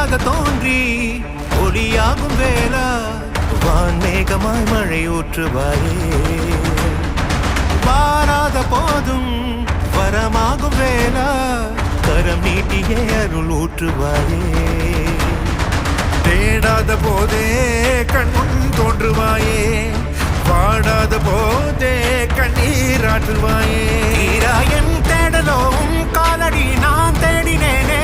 இருளாக தோன்றி ஒளியாகும் வேளா வான்மேகமாய் மழை ஊற்றுவாயே வாராத போதும் வரமாகும் வேளா கரம் நீட்டியே அருள் ஊற்றுவாயே தேடாத போதே கண்முன் தோன்றுவாயே வாடாத போதே கண்ணீராற்றுவாயே என் தேடலோ காலடி நான் தேடினேனே